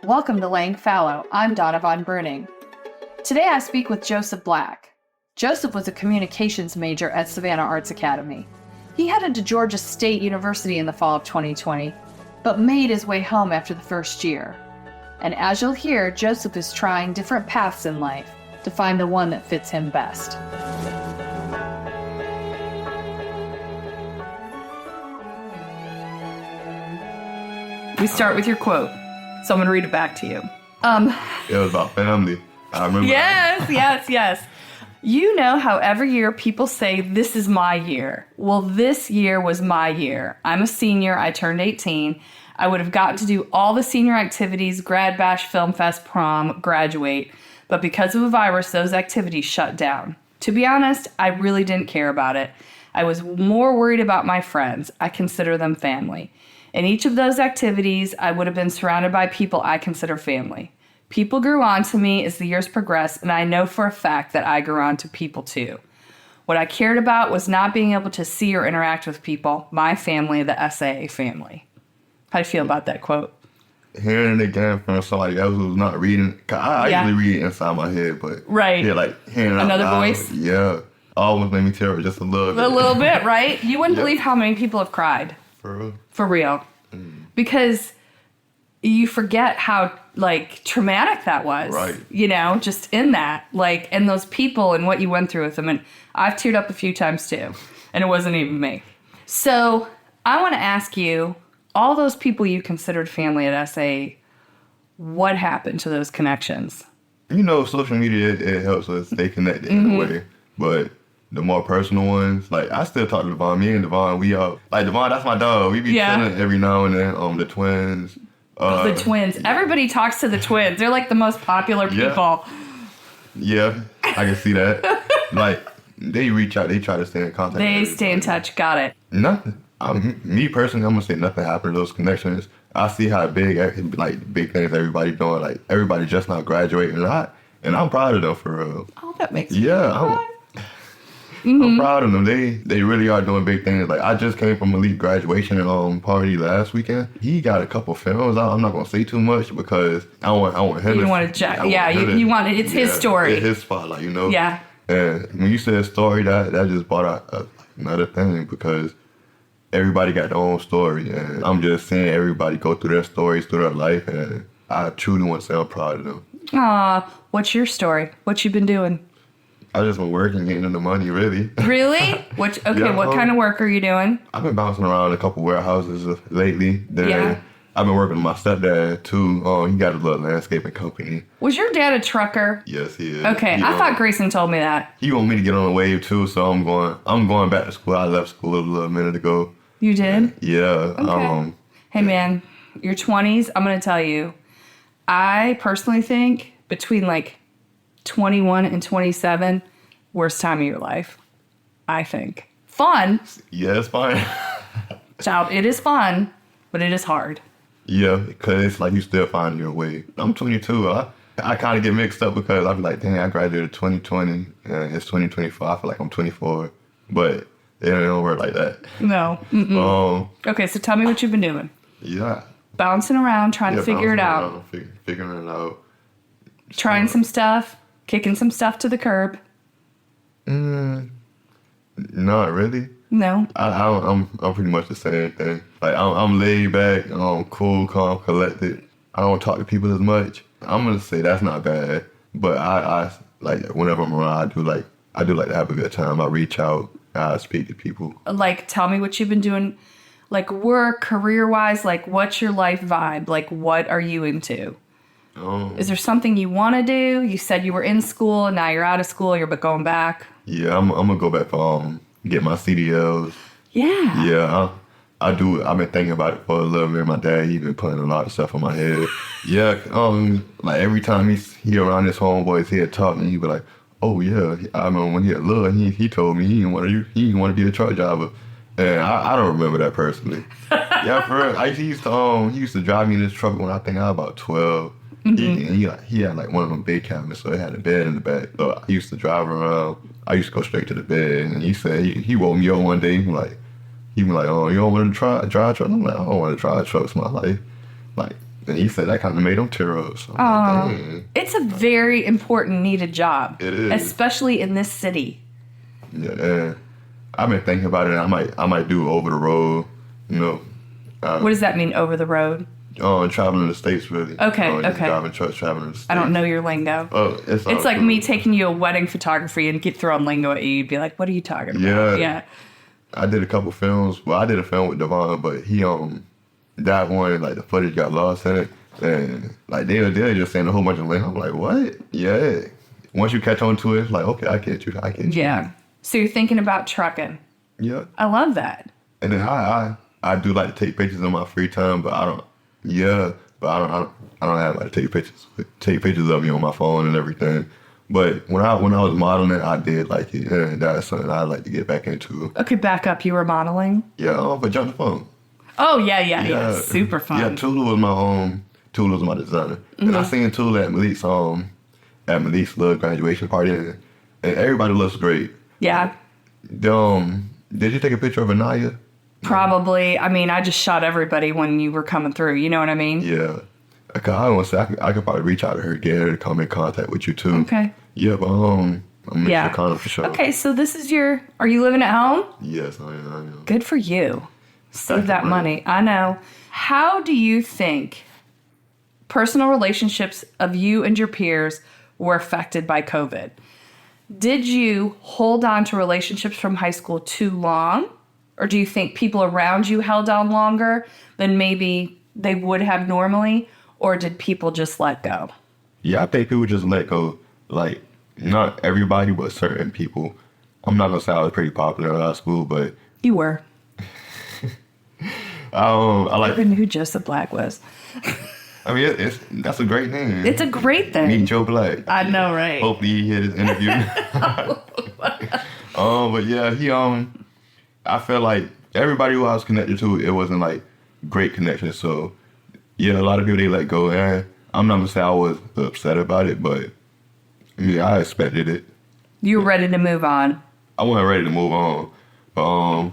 Welcome to Laying Fallow. I'm Donna Von Bruning. Today I speak with Joseph Black. Joseph was a communications major at Savannah Arts Academy. He headed to Georgia State University in the fall of 2020, but made his way home after the first year. And as you'll hear, Joseph is trying different paths in life to find the one that fits him best. We start with your quote, so I'm going to read it back to you. It was about family. I remember. Yes. You know how every year people say, this is my year. Well, this year was my year. I'm a senior. I turned 18. I would have gotten to do all the senior activities, grad bash, film fest, prom, graduate. But because of a virus, those activities shut down. To be honest, I really didn't care about it. I was more worried about my friends. I consider them family. In each of those activities, I would have been surrounded by people I consider family. People grew on to me as the years progressed, and I know for a fact that I grew on to people too. What I cared about was not being able to see or interact with people, my family, the SAA family. How do you feel about that quote? Hearing it again from somebody else who's not reading, cause I usually read it inside my head, but yeah, like hearing it another out loud, voice. Yeah, almost made me tear up just a little bit. A little bit, right? You wouldn't believe how many people have cried. For real. For real. Because you forget how, traumatic that was. Right. Just in that. And those people and what you went through with them. And I've teared up a few times, too. And it wasn't even me. So, I want to ask you, all those people you considered family at SA, what happened to those connections? Social media, it helps us stay connected in a way. But the more personal ones, I still talk to Devon. Me and Devon, we are, Devon, that's my dog. We be chilling every now and then. The twins. The twins. Everybody talks to the twins. They're the most popular people. Yeah, I can see that. They reach out. They try to stay in contact. They stay in touch. Got it. Nothing. Me personally, I'm going to say nothing happened to those connections. I see how big things everybody doing. Everybody just now graduating. And I'm proud of them for real. Oh, that makes me cry. I'm proud of them. They really are doing big things. I just came from Elite graduation party last weekend. He got a couple films out. I'm not gonna say too much because I want him. You don't want to jack. Yeah, you want it. It's his story. It's his spotlight, Yeah. And when you said story, that just brought out another thing because everybody got their own story, and I'm just seeing everybody go through their stories, through their life, and I truly want to say I'm proud of them. What's your story? What you been doing? I just been working, getting into money, really. Really? What kind of work are you doing? I've been bouncing around a couple warehouses lately. I've been working with my stepdad, too. He got a little landscaping company. Was your dad a trucker? Yes, he is. Okay, I thought Grayson told me that. He want me to get on the wave, too, so I'm going back to school. I left school a little minute ago. You did? Yeah. Okay. Hey, man, your 20s, I'm going to tell you, I personally think between 21 and 27, worst time of your life, I think. Fun. Yeah, it's fine. Child, it is fun, but it is hard. Yeah, because it's you still finding your way. I'm 22. I kind of get mixed up because I be dang, I graduated 2020, and it's 2024. I feel like I'm 24, but it don't work like that. No. Okay, so tell me what you've been doing. Yeah. Bouncing around, trying to figure it out. Figuring it out. Trying some stuff. Kicking some stuff to the curb. Not really. No. I'm pretty much the same thing. I'm laid back, cool, calm, collected. I don't talk to people as much. I'm gonna say that's not bad, but I whenever I'm around, I do like to have a good time. I reach out, I speak to people. Tell me what you've been doing, work, career-wise. What's your life vibe? What are you into? Is there something you want to do? You said you were in school, and now you're out of school. You're going back. Yeah, I'm gonna go back for get my CDLs. Yeah. Yeah, I do. I've been thinking about it for a little bit. My dad, he been putting a lot of stuff on my head. Yeah, every time he around his homeboys, he'd talk and he'd be like, "Oh yeah." I remember when he had little, he told me he didn't want to be a truck driver, and I don't remember that personally. Yeah, for real. He used to drive me in his truck when I think I was about 12. He had one of them big cabinets, so it had a bed in the back. So I used to drive around. I used to go straight to the bed, and he said he woke me up one day. He was like, "Oh, you don't want to drive a truck?" I'm like, "I don't want to drive trucks my life." And he said that kind of made him tear up. So Oh, like, dang. it's a very important, needed job. It is. Especially in this city. Yeah, and I've been thinking about it. And I might do over the road, you know. What does that mean, over the road? Traveling the states, really. Okay, Just okay. driving trucks, traveling the states. I don't know your lingo. Oh, it's all It's like cool. me taking you a wedding photography and get throwing lingo at you. You'd be like, what are you talking about? Yeah. I did a couple films. Well, I did a film with Devon, but he that one, like the footage got lost in it, and like they were just saying a whole bunch of lingo. I'm like, what? Yeah. Once you catch on to it, it's like, okay, I get you. Yeah. So you're thinking about trucking. Yeah. I love that. And then I do like to take pictures in my free time, but I don't. Yeah, but I don't have like to take pictures of me on my phone and everything. But when I was modeling, I did like it, and that's something I like to get back into. Okay, back up. You were modeling? Yeah, but jump the phone. Oh, yeah. Super fun. Yeah, Tula was my designer, and I seen Tula at Malik's little graduation party, and everybody looks great. Yeah. Did you take a picture of Anaya? Probably. I mean, I just shot everybody when you were coming through. You know what I mean? Yeah. I don't say I could probably reach out to her, get her to come in contact with you too. Okay. Yeah, but I'm make sure contact for sure. Okay, so this is are you living at home? Yes, I am. Good for you. Save that money. I know. How do you think personal relationships of you and your peers were affected by COVID? Did you hold on to relationships from high school too long? Or do you think people around you held on longer than maybe they would have normally? Or did people just let go? Yeah, I think people just let go. Like, not everybody, but certain people. I'm not going to say I was pretty popular in high school, but... You were. I like... I knew who Joseph Black was. I mean, that's a great name. It's a great thing. Meet Joe Black. I know, right? Hopefully you hear this interview. But yeah, I feel like everybody who I was connected to, it wasn't like great connection. So yeah, a lot of people, they let go. And I'm not gonna say I was upset about it, but I expected it. You were ready to move on. I wasn't ready to move on. But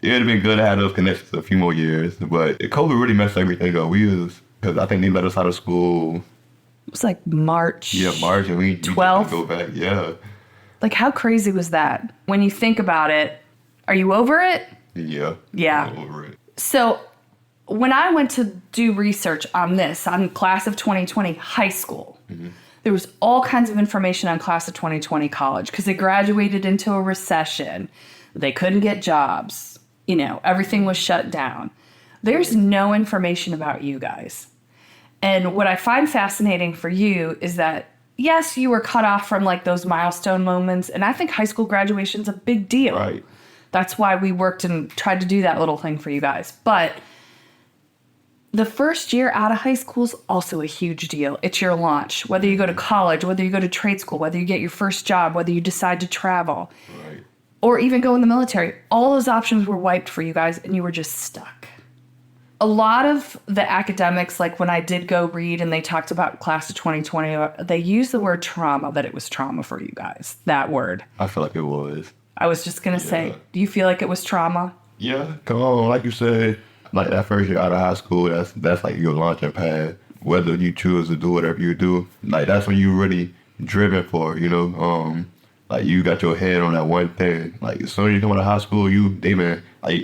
it would have been good to have those connections a few more years. But COVID really messed everything up. Because I think they let us out of school. It was like March. Yeah, March, and we 12th. Go back. Yeah. Like, how crazy was that? When you think about it, are you over it? Yeah. Yeah. I'm over it. So when I went to do research on this, on class of 2020 high school, there was all kinds of information on class of 2020 college because they graduated into a recession. They couldn't get jobs. Everything was shut down. There's no information about you guys. And what I find fascinating for you is that, yes, you were cut off from like those milestone moments. And I think high school graduation's a big deal. Right. That's why we worked and tried to do that little thing for you guys. But the first year out of high school is also a huge deal. It's your launch. Whether you go to college, whether you go to trade school, whether you get your first job, whether you decide to travel, Right. or even go in the military. All those options were wiped for you guys and you were just stuck. A lot of the academics, like when I did go read and they talked about class of 2020, they used the word trauma, that it was trauma for you guys, that word. I feel like it was. I was just going to say, do you feel like it was trauma? Yeah, come on. Like you said, like that first year out of high school, that's like your launching pad. Whether you choose to do whatever you do, like that's when you're really driven for, like you got your head on that one thing. Like as soon as you come out of high school,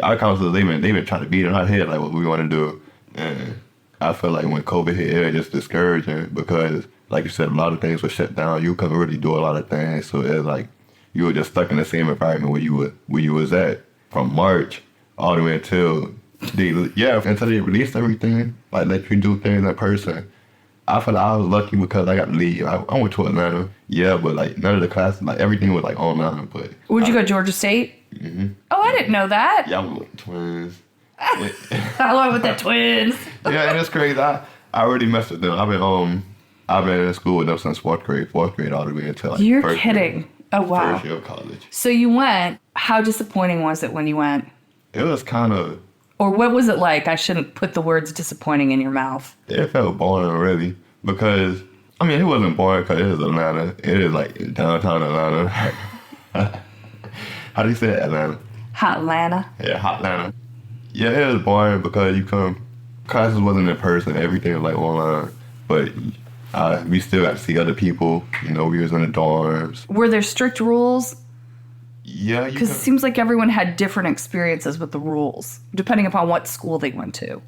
our counselors, they've been trying to beat in our head like what we want to do. And I feel like when COVID hit, it was just discouraging because, like you said, a lot of things were shut down. You couldn't really do a lot of things, so it was like you were just stuck in the same environment where you was at from March all the way until they released everything, like let you do things in person. I feel like I was lucky because I got to leave. I went to Atlanta, but like none of the classes, like everything was like online. But would you go to Georgia State? Mm-hmm. Oh, I didn't know that. Yeah, I went with the Twins. I went with the Twins. Yeah, and it's crazy. I already messed with them. I've been in school with them since fourth grade all the way until like You're first kidding. Year, oh wow. First year of college. So you went. How disappointing was it when you went? It was kind of. Or what was it like? I shouldn't put the words disappointing in your mouth. It felt boring, really, because, it wasn't boring because it is Atlanta. It is, like, downtown Atlanta. How do you say Atlanta? Hot Atlanta. Yeah, Hot Atlanta. Yeah, it was boring because you come classes wasn't in person. Everything was like online. But we still got to see other people. You know, we was in the dorms. Were there strict rules? Yeah, because it seems like everyone had different experiences with the rules, depending upon what school they went to.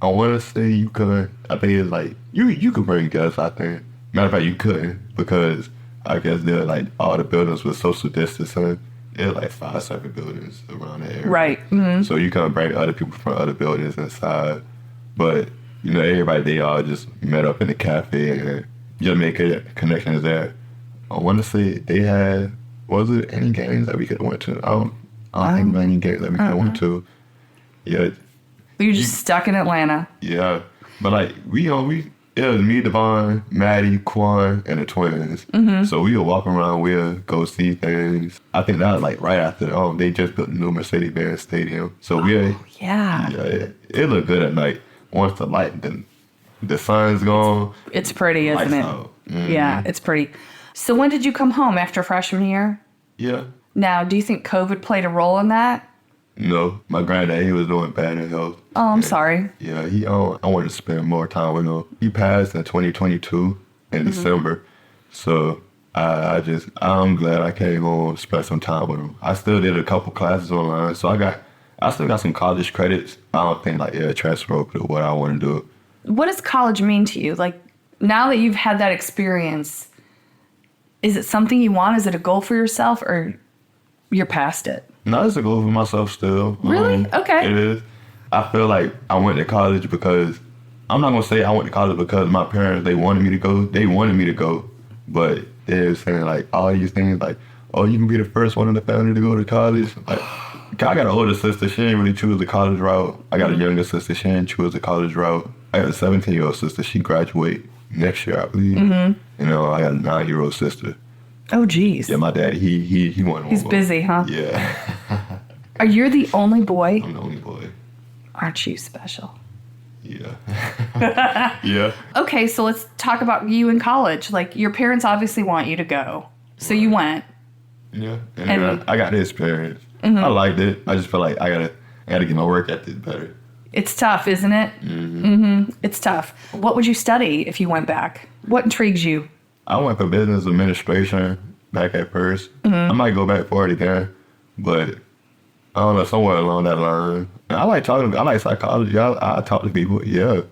I want to say you could. I think it's like you could bring guests. I think. Matter of fact, you couldn't because I guess they're like all the buildings with social distancing. There's like 5 separate buildings around the area. Right. Mm-hmm. So you can't bring other people from other buildings inside. But, you know, everybody, they all just met up in the cafe and just make connections there. I want to say they had, was it any games that we could have went to? I don't think there were any games that we could have went to. Yeah. You're just stuck in Atlanta. Yeah. But like, it was me, Devon, Maddie, Quan, and the twins. Mm-hmm. So we would walk around, we'll go see things. I think that was like right after they just built the new Mercedes-Benz Stadium. So yeah, it looked good at night. Once the sun's gone. It's pretty, isn't it? Mm-hmm. Yeah, it's pretty. So when did you come home after freshman year? Yeah. Now, do you think COVID played a role in that? No, my granddad, he was doing bad in health. Oh, I'm sorry. Yeah, I wanted to spend more time with him. He passed in 2022 in December. So I'm glad I came home and spent some time with him. I still did a couple classes online, so I still got some college credits. I don't think transfer over to what I want to do. What does college mean to you? Like, now that you've had that experience, is it something you want? Is it a goal for yourself, or you're past it? No, it's a goal for myself still. Really? Okay. It is. I feel like I went to college because, I'm not going to say I went to college because my parents, they wanted me to go. They wanted me to go. But they're saying like all these things like, oh, you can be the first one in the family to go to college. Like, I got an older sister. She didn't really choose the college route. I got a younger sister. She didn't choose the college route. I got a 17-year-old sister. She graduate next year, I believe. Mm-hmm. You know, I got a 9-year-old sister. Oh, geez. Yeah, my dad, he went home. He's busy, huh? Yeah. Are you the only boy? I'm the only boy. Aren't you special? Yeah. Yeah. Okay, so let's talk about you in college. Like, your parents obviously want you to go. So you went. Yeah. And I got the experience. Mm-hmm. I liked it. I just feel like I gotta get my work ethic better. It's tough, isn't it? Mm-hmm. Mm-hmm. It's tough. What would you study if you went back? What intrigues you? I went for business administration back at first. Mm-hmm. I might go back for it again, but I don't know, somewhere along that line. And I like psychology. I talk to people, yeah.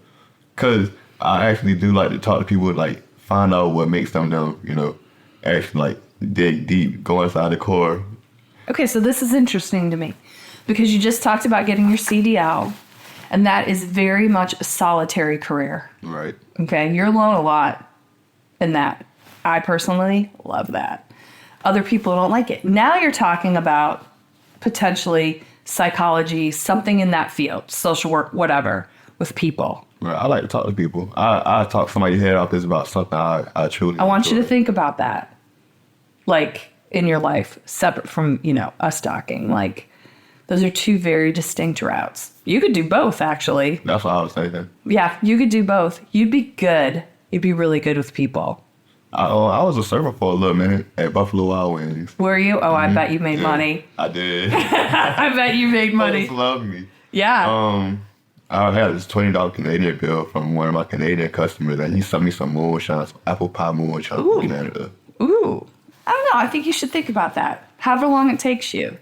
Because I actually do like to talk to people, like, find out what makes them, you know, actually, like, dig deep, go inside the core. Okay, so this is interesting to me because you just talked about getting your CDL, and that is very much a solitary career. Right. Okay, you're alone a lot in that. I personally love that. Other people don't like it. Now you're talking about potentially psychology, something in that field, social work, whatever, with people. Right. I like to talk to people. I talk somebody's head off. This about something I truly I want you to think about that. Like, in your life, separate from, you know, us talking. Like, those are two very distinct routes. You could do both, actually. That's what I was thinking. Yeah, you could do both. You'd be good. You'd be really good with people. I was a server for a little minute at Buffalo Wild Wings. Were you? Oh, I bet you made money. I did. I bet you made money. Folks love me. Yeah. I had this $20 Canadian bill from one of my Canadian customers, and he sent me some moonshine, some apple pie moonshine from Canada. Ooh. I don't know. I think you should think about that. However long it takes you.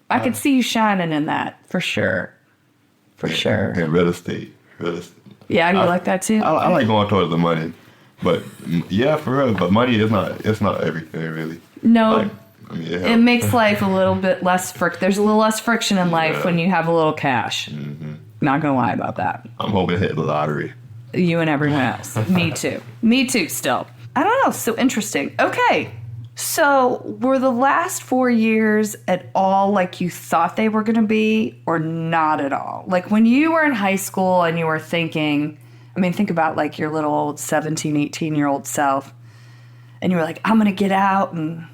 I could see you shining in that, for sure. For sure. And real estate. Yeah, you like that too? I like going towards the money. But, yeah, for real. But money is not everything, really. No. Like, I mean, it makes life a little bit less there's a little less friction in life when you have a little cash. Mm-hmm. Not gonna lie about that. I'm hoping to hit the lottery. You and everyone else. Me too. Me too, still. I don't know. So interesting. Okay. So were the last 4 years at all like you thought they were going to be, or not at all? Like, when you were in high school and you were thinking, I mean, think about like your little old 17, 18-year-old self, and you were like, I'm going to get out and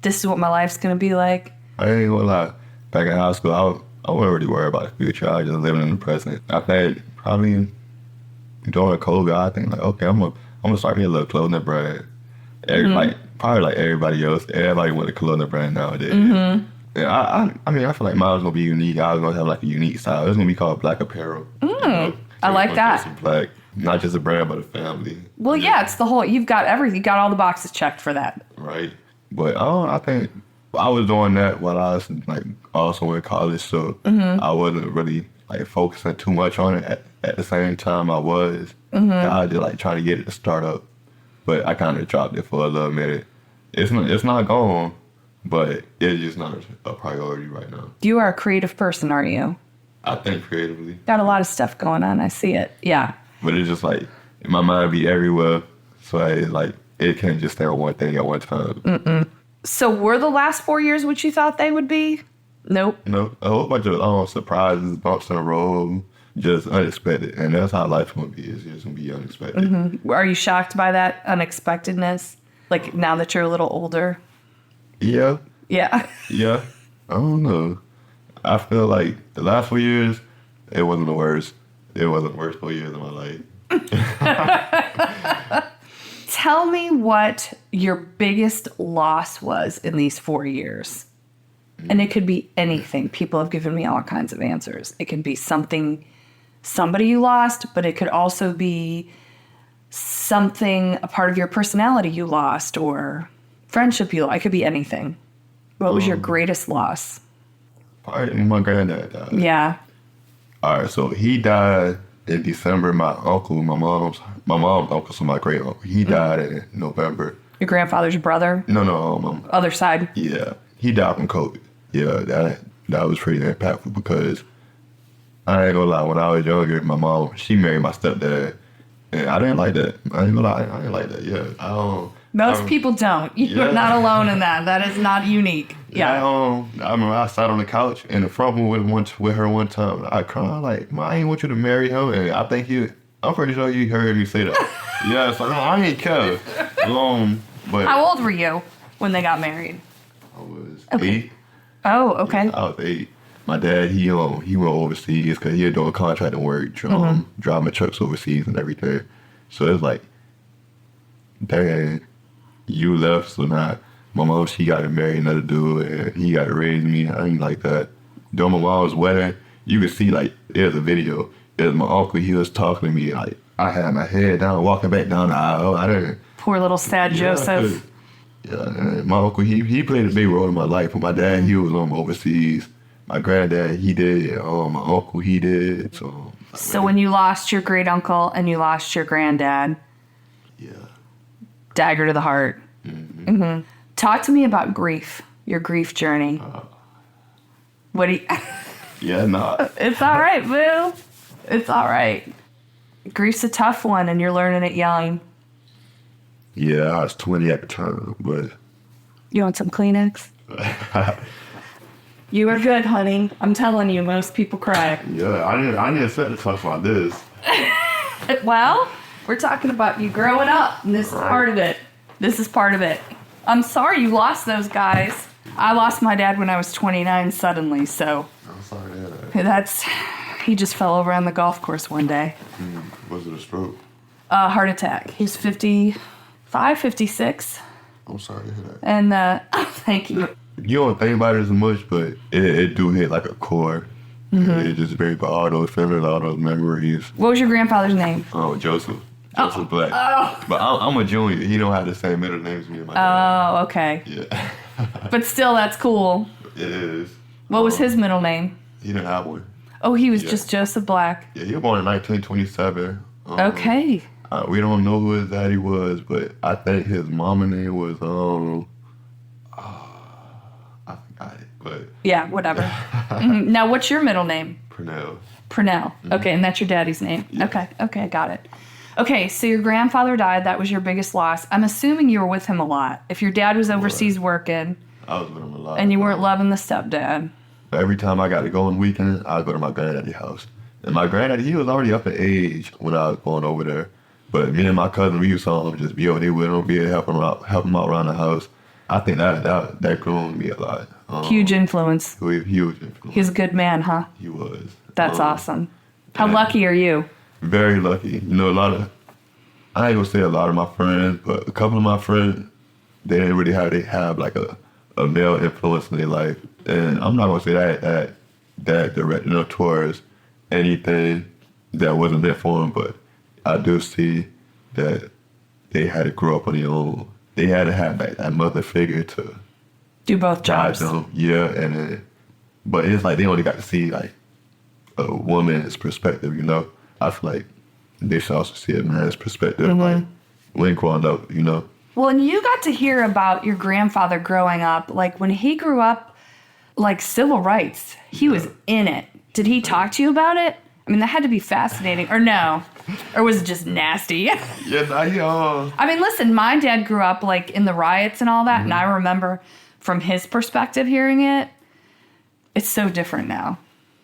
this is what my life's going to be like. I ain't gonna lie. Back in high school, I wasn't really worried about the future. I was just living in the present. I think probably during COVID, I think like, okay, I'm gonna start getting a little clothing brand. Like, probably like everybody else. Everybody with a clothing brand nowadays. Mm-hmm. Yeah, I mean, I feel like mine was gonna be unique. I was gonna have like a unique style. It's gonna be called Black Apparel. I like that. Just Black, not just a brand, but a family. Well, yeah, it's the whole. You've got everything. You got all the boxes checked for that. Right. But I think I was doing that while I was like also in college, so I wasn't really like focusing too much on it. At the same time, I was. I was just like trying to get it to start up, but I kind of dropped it for a little minute. It's not gone, but it's just not a priority right now. You are a creative person, aren't you? I think creatively, Got a lot of stuff going on. I see it. Yeah. but it's just like my mind be everywhere, so it can't just stay on one thing at one time. So were the last 4 years what you thought they would be? Nope. A whole bunch of surprises, bumps in the road, just unexpected, and that's how life's gonna be. It's just gonna be unexpected. Are you shocked by that unexpectedness? Like now that you're a little older? Yeah, Yeah. yeah. I don't know. I feel like the last 4 years, it wasn't the worst. It wasn't the worst 4 years of my life. Tell me what your biggest loss was in these 4 years. And it could be anything. People have given me all kinds of answers. It can be somebody you lost, but it could also be a part of your personality you lost, or friendship you lost. It could be anything. What was your greatest loss? Probably my granddad died. Yeah. All right, so he died in December. My uncle, my mom's uncle, so my great uncle, he died in November. Your grandfather's brother? No, Other side? yeah, he died from COVID. Yeah, that was pretty impactful because I ain't gonna lie. When I was younger, my mom, she married my stepdad, and I didn't like that. I ain't gonna lie, I didn't like that. Yeah, I don't. Most people don't. You're not alone in that. That is not unique. Yeah. I remember I sat on the couch in the front room with her one time. I cried like, "Ma, I ain't want you to marry him." And I think I'm pretty sure you heard me say that. Yeah, so I ain't care. But How old were you when they got married? I was Okay. 8. Oh, okay. I was 8. My dad, he went overseas because he was doing contracting work, driving trucks overseas and everything. So it's like, dang, you left, so now my mom, she got to marry another dude, and he got to raise me. I ain't like that. During my mom's wedding, you could see, like, there's a video. There's my uncle, he was talking to me, like, I had my head down, walking back down the aisle. I didn't. Poor little sad Joseph. Yeah, my uncle, he played a big role in my life. But my dad, he was overseas. My granddad, he did. My uncle, he did. So when you lost your great uncle and you lost your granddad, yeah. dagger to the heart. Talk to me about grief, your grief journey. What do you... Yeah, nah. It's all right, boo. It's all right. Grief's a tough one, and you're learning it young. Yeah, I was 20 at the time, but... You want some Kleenex? You are good, honey. I'm telling you, most people cry. Yeah, I didn't set to talk about this. Well, we're talking about you growing up, and this is part of it. This is part of it. I'm sorry you lost those guys. I lost my dad when I was 29 suddenly, so... I'm sorry to hear that. He just fell over on the golf course one day. Was it a stroke? Heart attack. He's 55, 56. I'm sorry to hear that. And, thank you. You don't think about it as much, but it do hit like a core. It just brings back all those feelings, all those memories. What was your grandfather's name? Oh, Joseph Black. Oh. But I'm a junior. He don't have the same middle name as me and my dad. Oh, okay. Yeah. But still, that's cool. It is. What was his middle name? He didn't have one. Oh, he was just Joseph Black. Yeah, he was born in 1927. Okay. We don't know who his daddy was, but I think his mama name was, I forgot it, but... Yeah, whatever. Now, what's your middle name? Purnell. Okay, and that's your daddy's name. Yeah. Okay, got it. Okay, so your grandfather died. That was your biggest loss. I'm assuming you were with him a lot. If your dad was overseas working... I was with him a lot. And you weren't loving the stepdad. Every time I got to go on the weekend, I'd go to my granddaddy's house. And my granddaddy, he was already up in age when I was going over there. But me and my cousin, we used to just be over there with him, help him out around the house. I think that groomed me a lot. Huge influence. Huge influence. He's a good man, huh? He was. That's awesome. How lucky are you? Very lucky. You know, I ain't gonna say a lot of my friends, but a couple of my friends, they didn't really have like a a male influence in their life. And I'm not gonna say that directed them towards anything that wasn't there for them, but I do see that they had to grow up on their own. They had to have that mother figure to Do both guide jobs. them. Yeah, but it's like they only got to see like a woman's perspective, you know. I feel like they should also see a man's perspective, like when growing up, you know. Well, and you got to hear about your grandfather growing up. Like, when he grew up, like, civil rights, he was in it. Did he talk to you about it? I mean, that had to be fascinating. Or no? Or was it just nasty? I mean, listen, my dad grew up, like, in the riots and all that, and I remember from his perspective hearing it. It's so different now.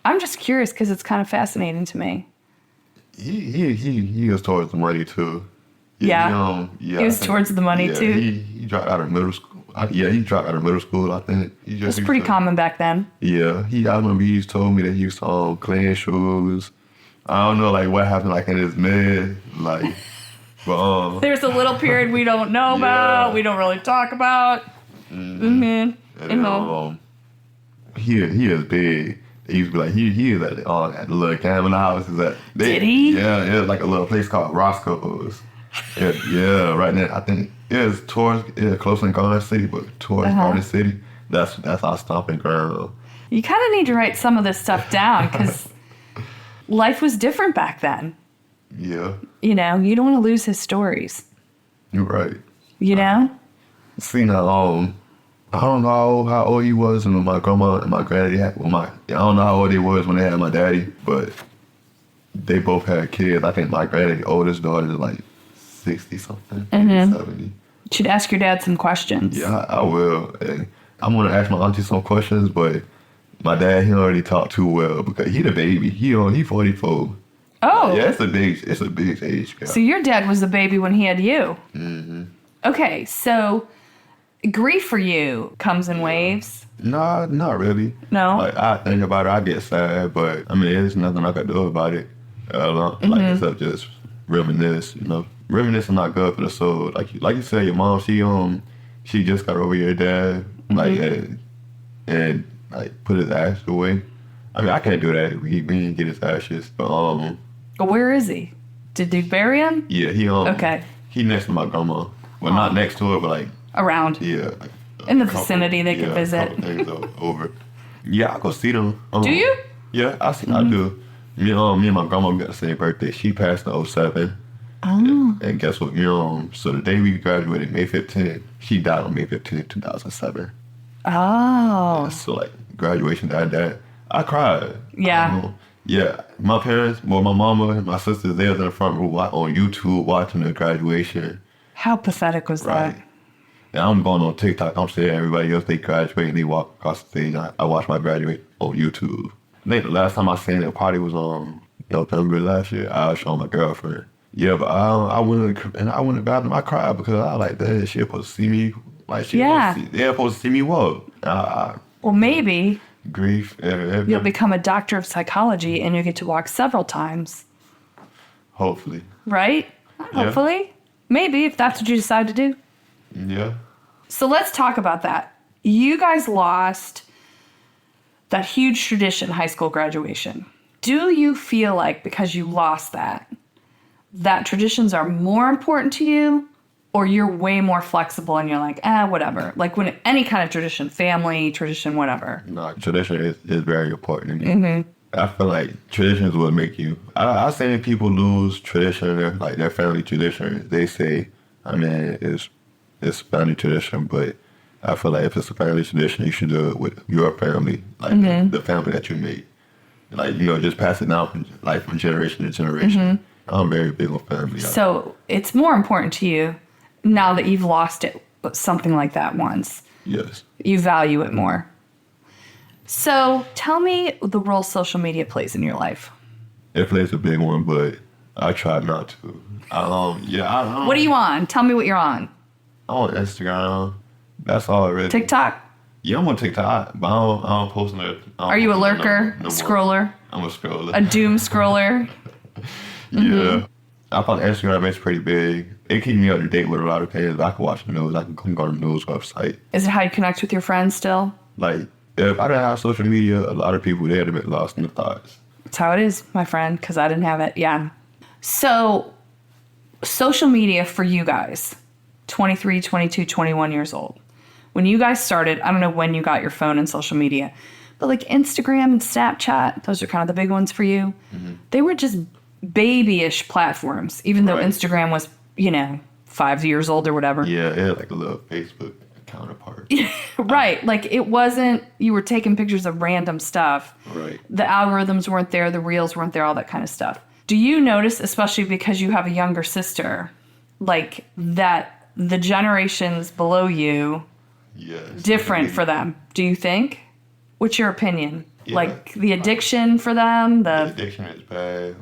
I'm just curious because it's kind of fascinating to me. He was towards the money too. Yeah. He was towards the money too. He dropped out of middle school. He dropped out of middle school, I think. It was pretty common back then. Yeah. I remember he told me that he used to clean shoes. I don't know like what happened like in his mid, like but there's a little period we don't know about, we don't really talk about. And he is big. He used to be like he is at the little cabin houses Did he? Yeah, it was like a little place called Roscoe's. Yeah, right now I think it's close in Garden City, but towards Garden City, that's our stomping ground. You kind of need to write some of this stuff down because life was different back then. Yeah. You know, you don't want to lose his stories. You're right. You know? See now, I don't know how old he was when my grandma and my granddaddy had. I don't know how old he was when they had my daddy, but they both had kids. I think my granddaddy's oldest daughter is like 60 something, 70. You should ask your dad some questions. Yeah, I will. And I'm gonna ask my auntie some questions, but my dad he already talked too well because he the baby. He 44. Oh. Yeah, it's a big age gap. So your dad was the baby when he had you. Okay, so grief for you comes in waves. Nah, not really. No? Like, I think about it, I get sad, but I mean, there's nothing I can do about it. Like, except just reminisce, you know. Reminiscing not good for the soul. Like you said, your mom, she just got over your dad, like, and like, put his ashes away. I mean, I can't do that. We didn't get his ashes, but, But where is he? Did they bury him? yeah, Okay. He next to my grandma. Well, not next to her, but like, Around. yeah. Like, In the vicinity, they could visit. A couple things over. Yeah, I go see them. Do you? Yeah, I do. Me and my grandma got the same birthday. She passed in 07. Oh. And guess what? So the day we graduated, May 15th, she died on May 15th, 2007. Oh. So like graduation that I cried. Yeah. Yeah, my parents, my mama and my sisters, they was in the front row on YouTube watching the graduation. How pathetic was Right. that? And I'm going on TikTok. I'm seeing everybody else, they graduate and they walk across the stage. I watched my graduate on YouTube. I think the last time I seen it probably was on November last year. I was showing my girlfriend. Yeah, but I went to the bathroom. I cried because I like that. She supposed to see me. Like they're supposed to see me walk. Well, maybe Grief. you'll become a doctor of psychology and you get to walk several times. Hopefully. Right? Yeah. Hopefully. Maybe, if that's what you decide to do. Yeah. So let's talk about that. You guys lost that huge tradition, high school graduation. Do you feel like because you lost that traditions are more important to you, or you're way more flexible and you're like, whatever? Like when any kind of tradition, family, tradition, whatever. No, tradition is very important to me. I feel like traditions will make you. I say when people lose tradition, their family tradition, they say, I mean, it's family tradition, but I feel like if it's a family tradition, you should do it with your family, like the family that you made. Like, just pass it down from generation to generation. I'm very big on family. So it's more important to you now that you've lost it, something like that once. Yes. You value it more. So tell me the role social media plays in your life. It plays a big one, but I try not to. I don't. What are you on? Tell me what you're on. I'm on Instagram. That's all really. TikTok? Yeah, I'm on TikTok, but I don't post no. Are you a lurker? No more. Scroller? I'm a scroller. A doom scroller? Yeah. I thought Instagram is pretty big. it keeps me up to date with a lot of things. I can watch the news. I can go to the news website. Is it how you connect with your friends still? Like, if I didn't have social media, a lot of people, they'd have been lost in the thoughts. That's how it is, my friend, because I didn't have it. Yeah. So, social media for you guys, 23, 22, 21 years old. When you guys started, I don't know when you got your phone and social media, but like Instagram and Snapchat, those are kind of the big ones for you. Mm-hmm. They were just babyish platforms, even though Instagram was, 5 years old or whatever. Yeah, it had like a little Facebook counterpart. Right. Like it wasn't, you were taking pictures of random stuff. Right. The algorithms weren't there, the reels weren't there, all that kind of stuff. Do you notice, especially because you have a younger sister, like that the generations below you, different for them? Do you think? What's your opinion? Yeah. Like the addiction for them? The addiction is bad.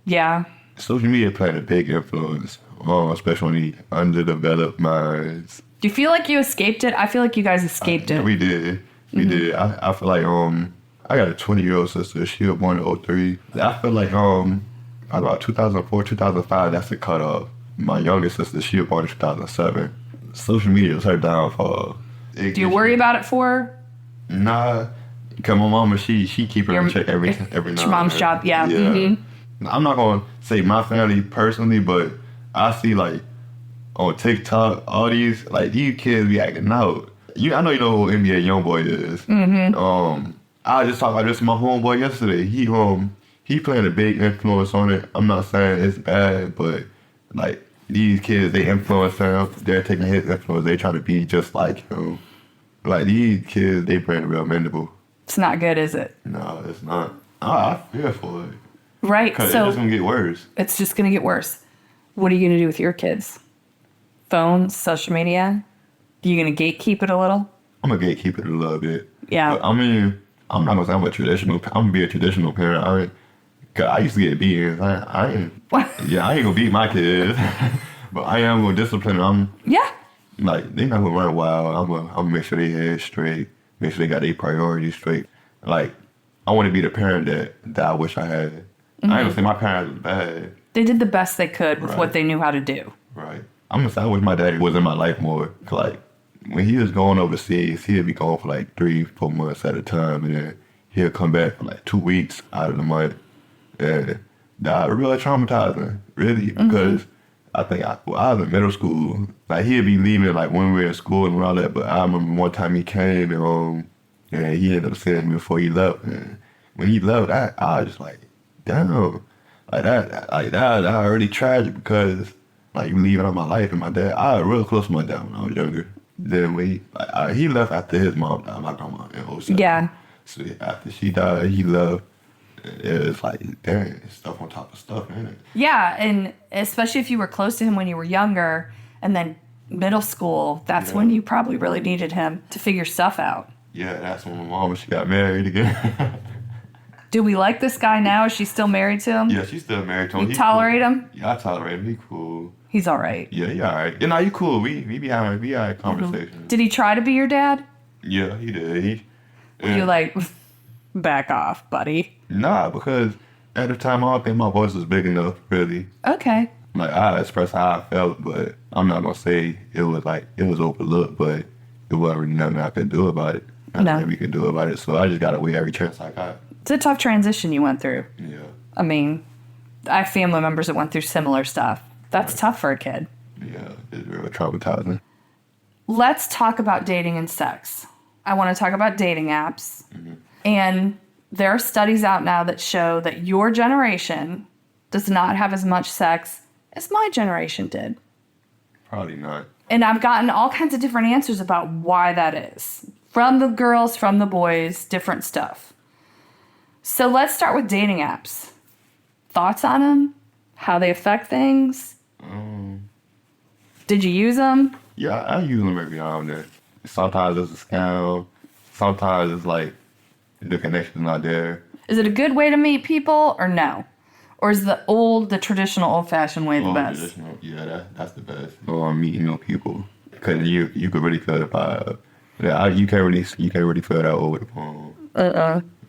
Yeah. Social media played a big influence, especially on the underdeveloped minds. Do you feel like you escaped it? I feel like you guys escaped it. We did. We did. I feel like I got a 20-year-old sister. She was born in 2003. I feel like about 2004, 2005, that's the cutoff. My youngest sister, she was born in 2007. Social media was her downfall. Do you worry about it for her? Nah, because my mama, she keep her in check every now. It's your mom's job, yeah. Yeah. Mm-hmm. I'm not gonna say my family personally, but I see like on TikTok, all these kids be acting out. I know you know who NBA YoungBoy is. Mm-hmm. I just talked about this with my homeboy yesterday. He playing a big influence on it. I'm not saying it's bad, but like these kids, they influence him. They're taking his influence. They trying to be just like him. Like these kids, they bring real mendable. It's not good, is it? No, it's not. I fear for it. Right. Because so it's just gonna get worse. It's just gonna get worse. What are you gonna do with your kids? Phones, social media? Are you gonna gatekeep it a little? I'm gonna gatekeep it a little bit. Yeah. But, I mean, I'm not gonna say I'm gonna be a traditional parent. I used to get beaten. I ain't gonna beat my kids, but I am gonna discipline them. Yeah. Like they not gonna run wild. I'm gonna make sure they head straight. Make sure they got their priorities straight. Like I want to be the parent that I wish I had. Mm-hmm. I ain't gonna say my parents was bad. They did the best they could with what they knew how to do. Right. I'm gonna say I wish my daddy was in my life more. Like when he was going overseas, he'd be gone for like 3-4 months at a time, and then he'll come back for like 2 weeks out of the month. And that really traumatizing, really, because I think I was in middle school. Like he'd be leaving like when we were in school and all that. But I remember one time he came and he ended up seeing me before he left. And when he left, I was just like, damn, that already tragic because like you leaving out my life and my dad. I was real close to my dad when I was younger. Then he left after his mom died, my grandma in 2007. Yeah. So after she died, he left. It was like, dang, stuff on top of stuff, ain't it? Yeah, and especially if you were close to him when you were younger, and then middle school, that's when you probably really needed him to figure stuff out. Yeah, that's when my mom, she got married again. Do we like this guy now? Is she still married to him? Yeah, she's still married to him. You tolerate him? Yeah, I tolerate him. He cool. He's all right. Yeah, he all right. Yeah, no, you cool. We be having conversations. Did he try to be your dad? Yeah, he did. You like, back off, buddy. Nah, because at the time, I don't think my voice was big enough, really. Okay. Like, I expressed how I felt, but I'm not going to say it was overlooked, but it wasn't really nothing I could do about it. Nothing we could do about it, so I just got to wait every chance I got. It's a tough transition you went through. Yeah. I mean, I have family members that went through similar stuff. That's tough for a kid. Yeah, it's really traumatizing. Let's talk about dating and sex. I want to talk about dating apps. Mm-hmm. And there are studies out now that show that your generation does not have as much sex as my generation did. Probably not. And I've gotten all kinds of different answers about why that is. From the girls, from the boys, different stuff. So let's start with dating apps. Thoughts on them? How they affect things? Did you use them? Yeah, I use them every now and then. Sometimes it's a scam. Sometimes it's like the connection's not there. Is it a good way to meet people or no? Or is the traditional old-fashioned way the best? Yeah, that's the best. Meeting new people. Because you could really feel the vibe. Yeah, you can't really feel that over the phone.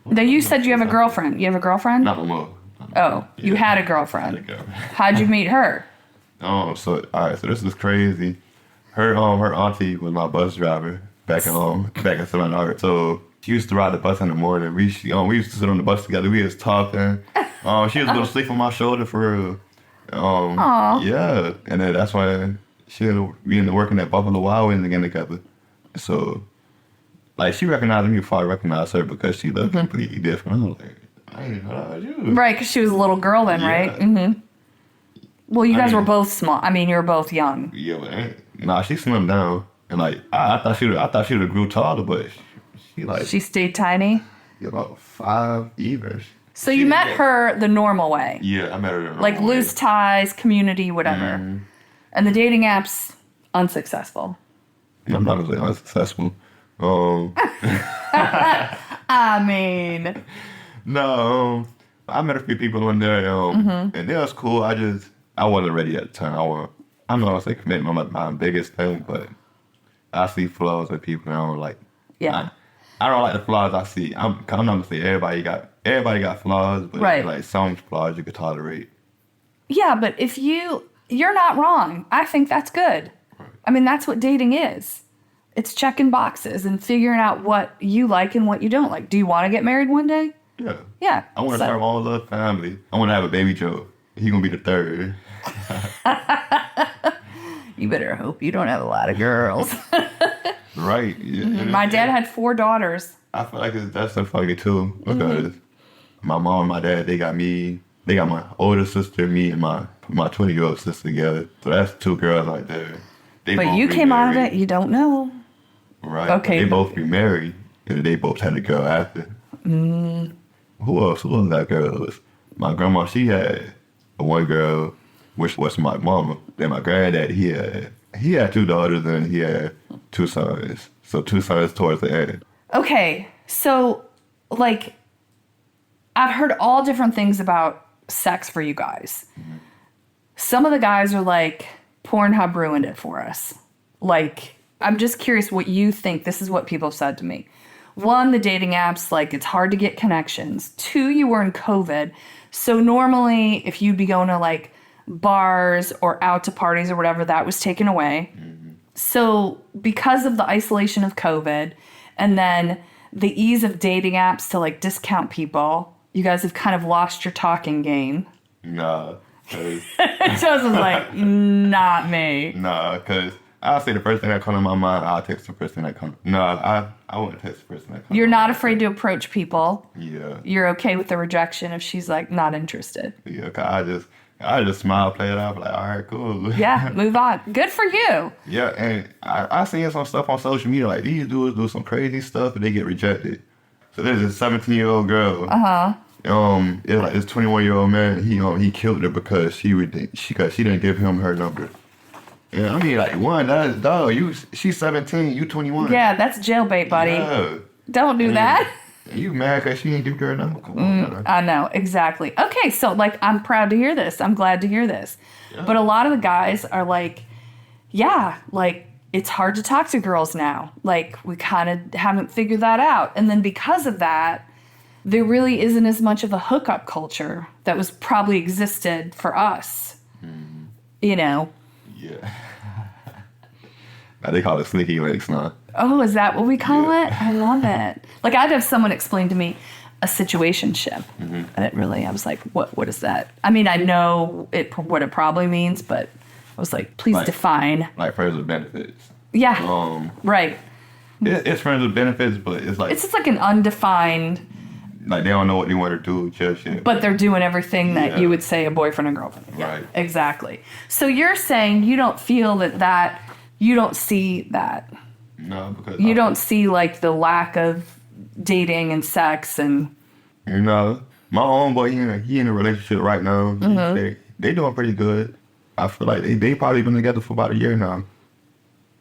Now you said you have a girlfriend. You have a girlfriend? Not no more. Oh, you had a girlfriend. How'd you meet her? So all right, so this is crazy. Her auntie was my bus driver back in Savannah Arts. So she used to ride the bus in the morning. We used to sit on the bus together. We was talking. She was gonna sleep on my shoulder for real. Aw. Yeah, and then that's when we ended up working at Buffalo Wild Wings again together. So, like, she recognized me before I recognized her because she looked completely different. I was like, I ain't know you. Right, because she was a little girl then, Yeah. right? Mm-hmm. Well, you guys were both small. I mean, you were both young. Yeah, but nah, she slimmed down, and like I thought she would have grew taller, but she like She stayed tiny. about 5 even. So you met her the normal way. Yeah, I met her. Like loose ties, community, whatever. And the dating apps, unsuccessful. I'm not gonna say unsuccessful. I mean, No, I met a few people in there, and that was cool. I wasn't ready at the time. I'm not gonna say commitment my biggest thing, but I see flaws in people, and I don't like. yeah. I don't like the flaws I see. I'm not gonna say everybody got flaws, but Right. like some flaws you could tolerate. Yeah, but if you're not wrong. I think that's good. Right. I mean, that's what dating is. It's checking boxes and figuring out what you like and what you don't like. Do you want to get married one day? Yeah. Yeah. I want to start my own little family. I want to have a baby Joe. He gonna be the third. You better hope you don't have a lot of girls. Right. Yeah. My dad had 4 daughters. I feel like that's so funny too because my mom and my dad they got my older sister, me, and my 20-year-old sister together. So that's 2 girls right there. They But both you came out of remarried. it, you don't know. Right. Okay, They but- both remarried and they both had a girl after. Who else? Who was that girl? It was my grandma. She had one girl, which was my mama. Then my granddad, he had 2 daughters and he had 2 sons. So 2 sons towards the end. Okay, so, like, I've heard all different things about sex for you guys. Some of the guys are like, Pornhub ruined it for us. Like, I'm just curious what you think. This is what people have said to me. 1, the dating apps, like, it's hard to get connections. 2, you were in COVID. So normally, if you'd be going to, like, bars or out to parties or whatever, that was taken away. So because of the isolation of COVID and then the ease of dating apps to, like, discount people, you guys have kind of lost your talking game. Nah. 'Cause Joseph's like, not me. Nah, because I'll say the first thing that comes to my mind, I'll text the person that comes. No, I wouldn't text the person that comes. You're not afraid to approach people. Yeah. You're okay with the rejection if she's, like, not interested. Yeah, cause I just smile, play it out, like, all right, cool. Yeah, move on. Good for you. Yeah, and I seen some stuff on social media, like, these dudes do some crazy stuff and they get rejected. So there's a 17-year-old girl. It's like this 21-year-old man, he killed her because she didn't give him her number. Yeah, I mean, like, that's dog. She's 17, you 21. Yeah, that's jailbait, buddy. Yeah. Don't do that. You mad because she ain't give her number? Come on, man. I know, exactly. Okay, so, like, I'm proud to hear this. I'm glad to hear this. Yeah. But a lot of the guys are like, yeah, like, it's hard to talk to girls now. Like, we kind of haven't figured that out. And then because of that, there really isn't as much of a hookup culture that was probably existed for us. You know? Yeah. Now they call it sneaky links now. Oh, is that what we call Yeah. it? I love it. Like, I'd have someone explain to me a situationship. And it really, I was like, what is that? I mean, I know what it probably means, but I was like, please define. Like friends with benefits. Yeah. Right. It's friends with benefits, but it's like It's just like an undefined, like they don't know what they want to do just yet. but they're doing everything that Yeah. you would say a boyfriend and girlfriend. Yeah, Right. exactly. So you're saying you don't feel that you don't see that. No, because You don't see, like, the lack of dating and sex and... You know, my own boy, he in a relationship right now. They doing pretty good. I feel like they probably been together for about a year now.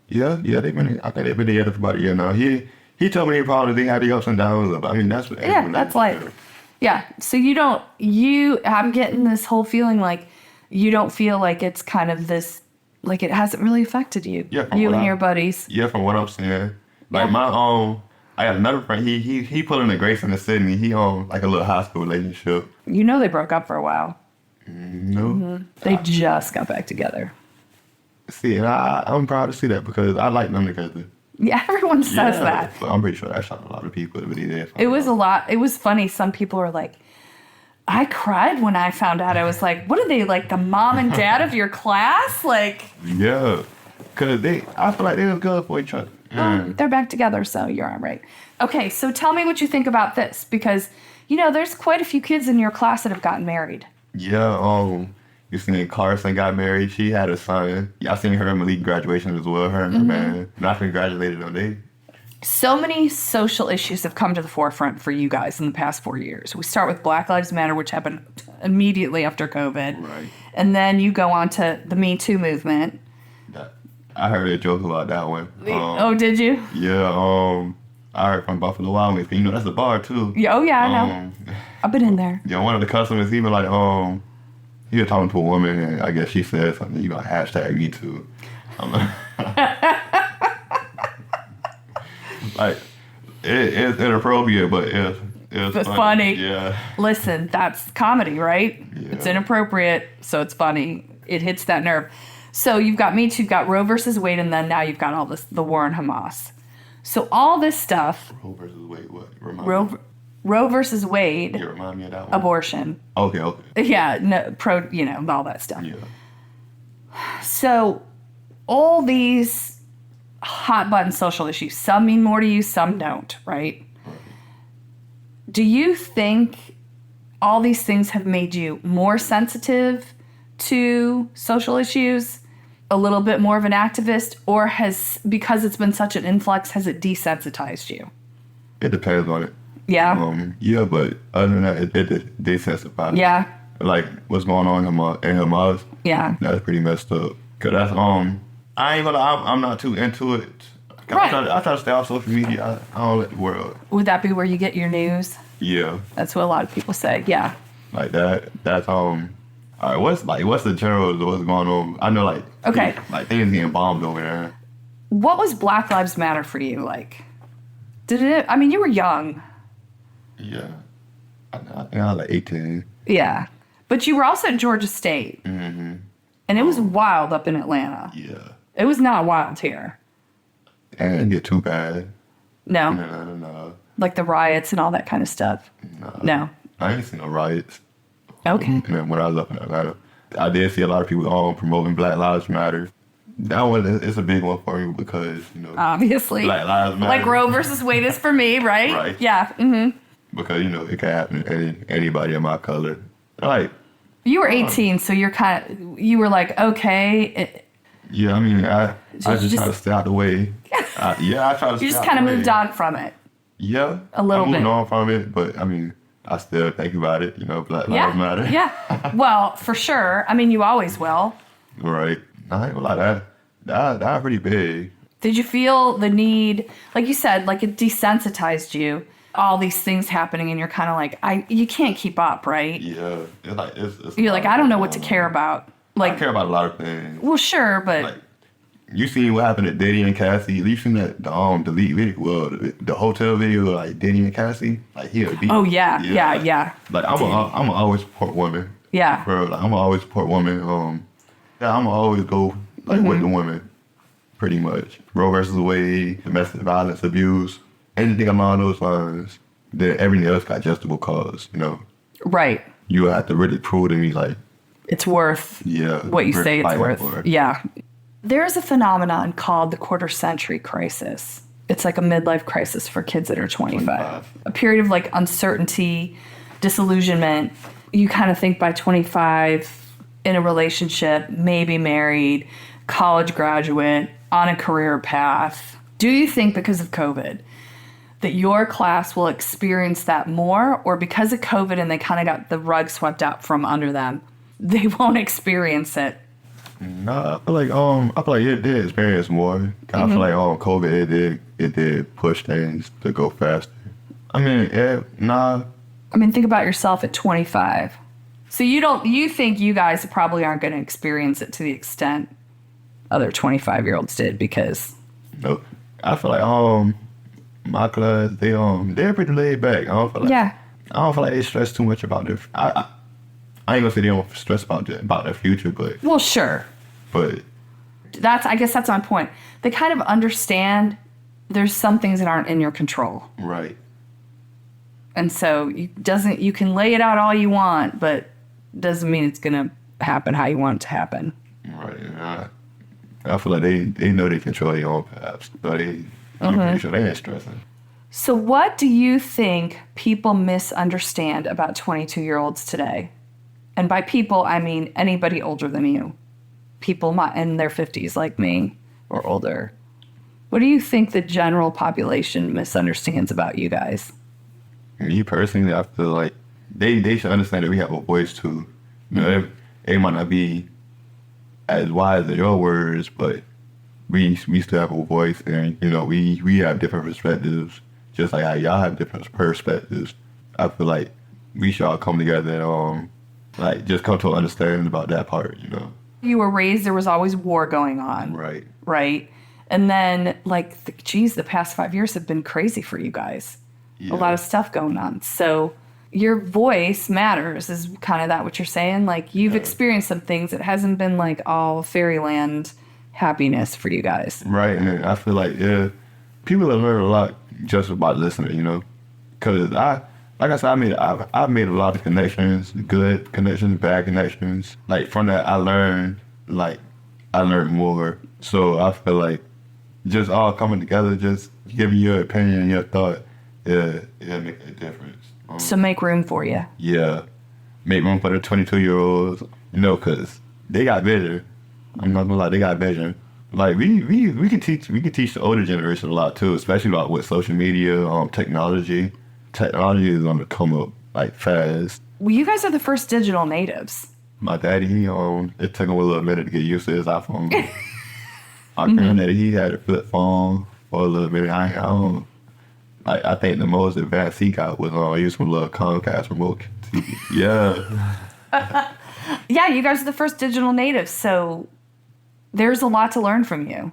Yeah, I think they've been together for about a year now. He told me they had the ups and downs of. I mean, that's what. Yeah, that's like... Yeah, so I'm getting this whole feeling like you don't feel like it's kind of this... Like, it hasn't really affected you. Yeah, You and your buddies. Yeah, from what I'm saying. Like, Yeah. I got another friend, he put in a Grace in the Sydney. He on, like, a little high school relationship. You know they broke up for a while. No. They just got back together. See, and I'm proud to see that because I like them together. Yeah, everyone says that. But I'm pretty sure that shocked a lot of people. It was a lot. It was funny. Some people were like, I cried when I found out. I was like, what are they, like the mom and dad of your class? Like, yeah, because I feel like they was good for each other. they're back together, so you're all right. Okay, so tell me what you think about this, because, there's quite a few kids in your class that have gotten married. Yeah, you seen Carson got married. She had a son. Y'all seen her and Malik graduation as well. Her and her man. Not congratulated on they. So many social issues have come to the forefront for you guys in the past 4 years. We start with Black Lives Matter, which happened immediately after COVID. Right. And then you go on to the Me Too movement. I heard a joke about that one. Oh, did you? Yeah, I heard from Buffalo Wild Wings. That's a bar, too. Yeah, oh, yeah, I know. I've been in there. Yeah, one of the customers, even like, he was talking to a woman, and I guess she said something, hashtag me too. Like, it's inappropriate, but it's funny. Yeah. Listen, that's comedy, right? Yeah. It's inappropriate, so it's funny. It hits that nerve. So you've got Me Too, you've got Roe versus Wade, and then now you've got all this, the war on Hamas. So all this stuff. Roe versus Wade, what? Roe versus Wade. Yeah, remind me of that one. Abortion. Okay. Yeah, no, all that stuff. Yeah. So all these hot button social issues, some mean more to you, some don't, right? Do you think all these things have made you more sensitive to social issues, a little bit more of an activist, or because it's been such an influx, has it desensitized you? It depends on it. Yeah? Yeah, but other than that, it desensitized. Yeah? Like, what's going on in Hamas? Yeah. That's pretty messed up. Because that's, I ain't gonna, I'm not too into it. Right. I try to stay off social media. I don't let the world. Would that be where you get your news? Yeah. That's what a lot of people say, yeah. Like that's, all right, what's the general of what's going on? I know, like, okay, things getting bombed over there. What was Black Lives Matter for you? Like, you were young. Yeah. I think I was like 18. Yeah. But you were also at Georgia State. Mm-hmm. And it was wild up in Atlanta. Yeah. It was not wild here. It didn't get too bad. No. No. Like the riots and all that kind of stuff. No. I ain't seen no riots. Okay. And then when I was up in Atlanta, I did see a lot of people promoting Black Lives Matter. That one is a big one for me because, obviously. Black Lives Matter. Like Roe versus Wade is for me, right? Right. Yeah. Mm-hmm. Because, it can happen to anybody of my color. Like, you were 18, so you were like, okay. Yeah, I just try to stay out the way. I try to stay out the way. You just kind of moved on from it. Yeah. A little bit. I moved on from it, but, I still think about it, Black Lives Matter. Yeah. Well, for sure. You always will. Right. I ain't gonna lie, that pretty big. Did you feel the need, like you said, like it desensitized you, all these things happening, and you're kind of like, you can't keep up, right? Yeah. It's you're like, I don't know what to care about. Like, I care about a lot of things. Well, sure, but... Like, you seen what happened to Diddy and Cassie? You seen that the leak video? Well, the hotel video, like Diddy and Cassie, like he beat. Oh yeah. Like I'm always support women. Yeah. Bro, like, I'm always support women. I'm always go with the women, pretty much. Roe versus Wade, domestic violence, abuse, anything along those lines. Then everything else got justifiable cause. Right. You have to really prove to me like it's worth. What you say it's worth. Yeah. There's a phenomenon called the quarter century crisis. It's like a midlife crisis for kids that are 25. A period of like uncertainty, disillusionment. You kind of think by 25, in a relationship, maybe married, college graduate, on a career path. Do you think because of COVID that your class will experience that more, or because of COVID and they kind of got the rug swept out from under them, they won't experience it? No, I feel like it did experience more. I feel like COVID it did push things to go faster. Think about yourself at 25. So you think you guys probably aren't going to experience it to the extent other 25-year-olds did because... Nope. I feel like my class they're pretty laid back. I don't feel like they stress too much about this. I ain't gonna say they don't stress about their future, Well, sure. but I guess that's my point. They kind of understand there's some things that aren't in your control. right. And so you can lay it out all you want, but doesn't mean it's going to happen how you want it to happen. Right. And I feel like they know they control their own paths. So I'm pretty sure they ain't stressing. So what do you think people misunderstand about 22-year-olds today? And by people, I mean anybody older than you. People in their 50s like me or older. What do you think the general population misunderstands about you guys? Me personally, I feel like they should understand that we have a voice too. You know, they might not be as wise as your words, but we still have a voice, and you know we have different perspectives, just like how y'all have different perspectives. I feel like we should all come together and like just come to an understanding about that part, you know. You were raised, there was always war going on. Right. Right? And then, the past 5 years have been crazy for you guys. Yeah. A lot of stuff going on. So your voice matters, is kind of that what you're saying? Like, you've experienced some things. It hasn't been like all fairyland happiness for you guys. Right, and I feel like, people have learned a lot just about listening, you know. Because like I said, I've made a lot of connections, good connections, bad connections. Like, from that, I learned more. So I feel like just all coming together, just giving your opinion and your thought, it'll make a difference. So make room for you. Yeah. Make room for the 22-year-olds, you know, because they got vision. I'm not gonna lie, they got vision. Like, we can teach the older generation a lot too, especially like with social media, technology. Technology is on the come up like fast. Well, you guys are the first digital natives. My daddy, it took him a little minute to get used to his iPhone. My granddaddy, he had a flip phone for a little bit. I think the most advanced he got was using a little Comcast remote TV. Yeah. Yeah, you guys are the first digital natives, so there's a lot to learn from you.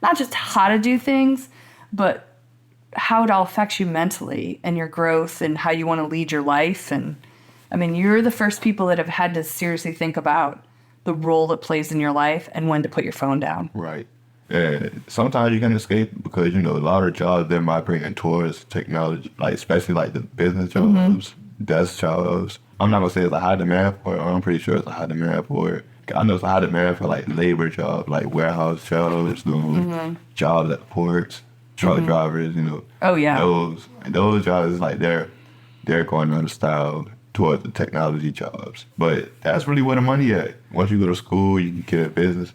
Not just how to do things, but how it all affects you mentally and your growth and how you want to lead your life. And I mean, you're the first people that have had to seriously think about the role it plays in your life and when to put your phone down. Right. And sometimes you can escape because, you know, a lot of jobs they're migrating towards technology, like especially like the business jobs, desk jobs. I'm not going to say it's a high demand for it. I'm pretty sure it's a high demand for it. I know it's a high demand for like labor jobs, like warehouse jobs, jobs at ports, truck drivers, you know. Oh, yeah. Those jobs, is like they're going under style towards the technology jobs. But that's really where the money at. Once you go to school, you can get a business,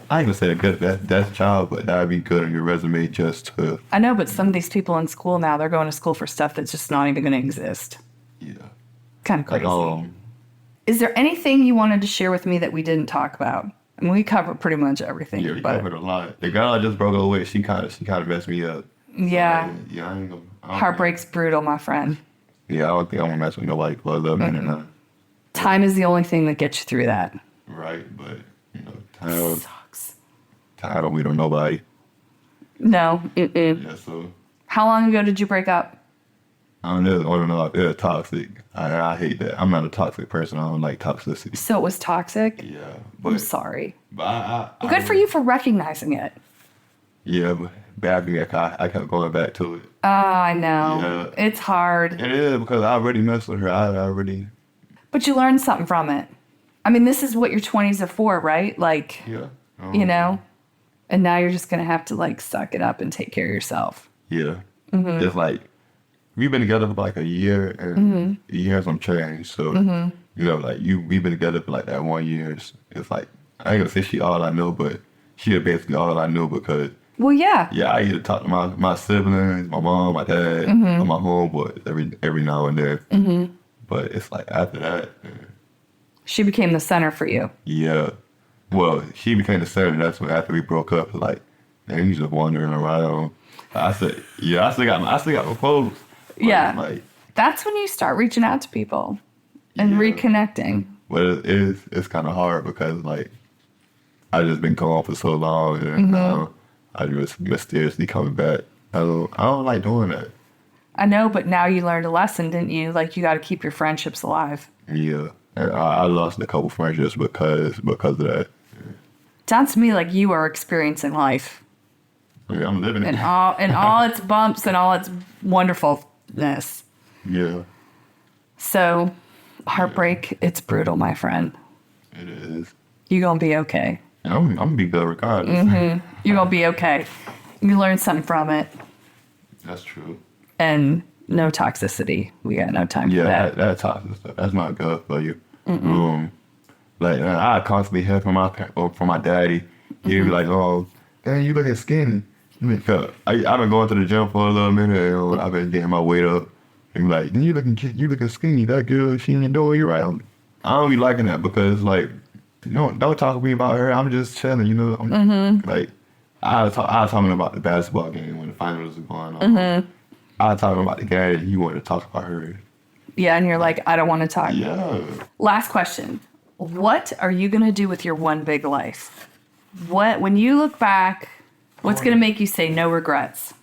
I ain't gonna say a good desk job, but that'd be good on your resume just to... I know, but some of these people in school now, they're going to school for stuff that's just not even going to exist. Yeah. Kind of crazy. Like, is there anything you wanted to share with me that we didn't talk about? I mean, we covered pretty much everything. Yeah, we covered a lot. The girl I just broke up with, she kind of messed me up. Yeah. So, yeah, I ain't gonna... Heartbreak's brutal, my friend. Yeah, I don't think I'm gonna mess with nobody for a little minute now. Time is the only thing that gets you through that. Right, but, you know, time Sucks. don't wait on nobody. No. Yeah, so... How long ago did you break up? I don't know. It's toxic. I hate that. I'm not a toxic person. I don't like toxicity. So it was toxic? Yeah. I'm sorry. But Good for you for recognizing it. Yeah, but badly, I kept going back to it. Oh, I know. Yeah. It's hard. It is because I already messed with her. I already... But you learned something from it. I mean, this is what your 20s are for, right? Like, Yeah. you know? And now you're just going to have to, like, suck it up and take care of yourself. Yeah. It's like, we've been together for like a year, and a year some change. So, you know, like, we've been together for like that 1 year. It's like, I ain't gonna say she all I know, but she is basically all I know because... Well, yeah. Yeah, I either talk to my siblings, my mom, my dad, or my homeboys every now and then. But it's like after that... She became the center for you. Yeah. Well, she became the center. That's when after we broke up, like, man, you just wandering around. I said, I still got my folks. Yeah. Like, that's when you start reaching out to people and reconnecting. But it's kind of hard because, like, I just been gone for so long, and I just mysteriously coming back. I don't like doing that. I know, but now you learned a lesson, didn't you? Like, you got to keep your friendships alive. Yeah. And I lost a couple friendships because of that. Sounds to me like you are experiencing life Yeah, I'm living it. and all its bumps and all its wonderfulness. Yeah, So, heartbreak, it's brutal, my friend. it is. You're going to be okay. And I'm gonna be good regardless. You're going to be okay. You learn something from it. That's true. And no toxicity. We got no time for that. That toxic stuff. That's not good for you. Like I constantly hear from my daddy. He'd be like, "Oh, dang, you looking skinny." I've been going to the gym for a little minute. And I've been getting my weight up. And like, you looking skinny. That girl, she ain't doing you right. I don't be liking that because like, don't talk to me about her. I'm just chilling, you know. Like, I was talking about the basketball game when the finals were going on. I was talking about the guy that you wanted to talk about her. Yeah, and you're like, I don't want to talk. Yeah. Last question. What are you going to do with your one big life? When you look back, what's going to make you say no regrets?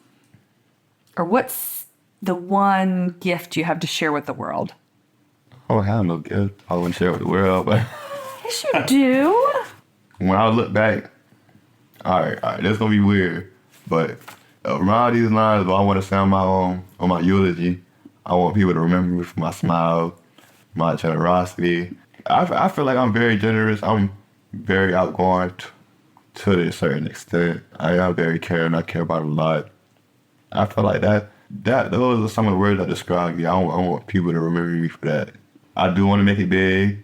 Or what's the one gift you have to share with the world? I don't have no gift. I wouldn't share with the world, but Yes, you do. when I look back, all right, this gonna be weird, but around these lines, if I want to sound on my eulogy, I want people to remember me for my smile, my generosity. I feel like I'm very generous. I'm very outgoing to a certain extent. I am very caring. I care about a lot. I feel like those are some of the words that describe me. I want people to remember me for that. I do want to make it big,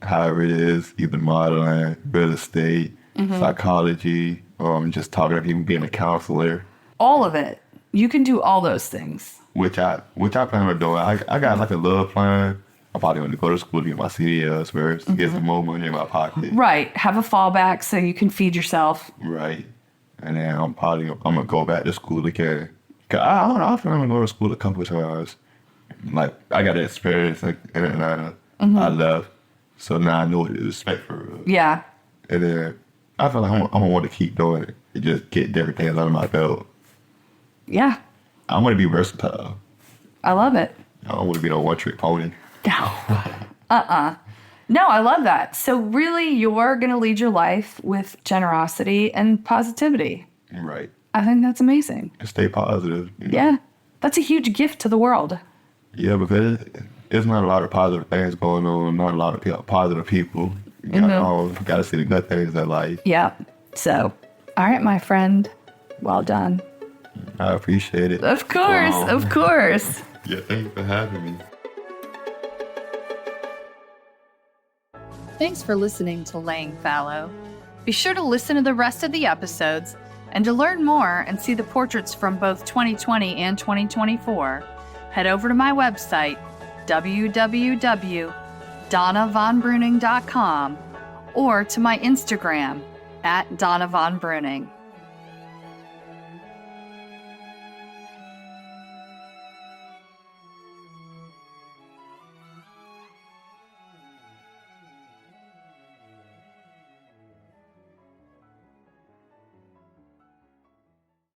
however it is, either modeling, real estate, psychology, just talking to people, being a counselor. All of it. You can do all those things. Which I plan on doing. I got like a little plan. I'm probably going to go to school to get my CDLs first, get some more money in my pocket. Right. Have a fallback so you can feed yourself. Right. And then I'm going to go back to school again. Cause I don't know, I feel like I'm going to go to school a couple of times. Like, I got the experience in Atlanta. I left. So now I know what to expect for real. Yeah. And then I feel like I'm going to want to keep doing it. And just get different things under my belt. Yeah. I want to be versatile. I love it. I don't want to be no one-trick pony. No. No, I love that. So really, you're going to lead your life with generosity and positivity. Right. I think that's amazing. And stay positive. You know? Yeah. That's a huge gift to the world. Yeah, because it's not a lot of positive things going on. Not a lot of positive people. You got to see the good things in life. Yeah. So, all right, my friend. Well done. I appreciate it. Of course. Wow. Of course. Yeah, thank you for having me. Thanks for listening to Laying Fallow. Be sure to listen to the rest of the episodes, and to learn more and see the portraits from both 2020 and 2024, head over to my website, www.donnavonbruning.com, or to my Instagram, @DonnaVonBruning.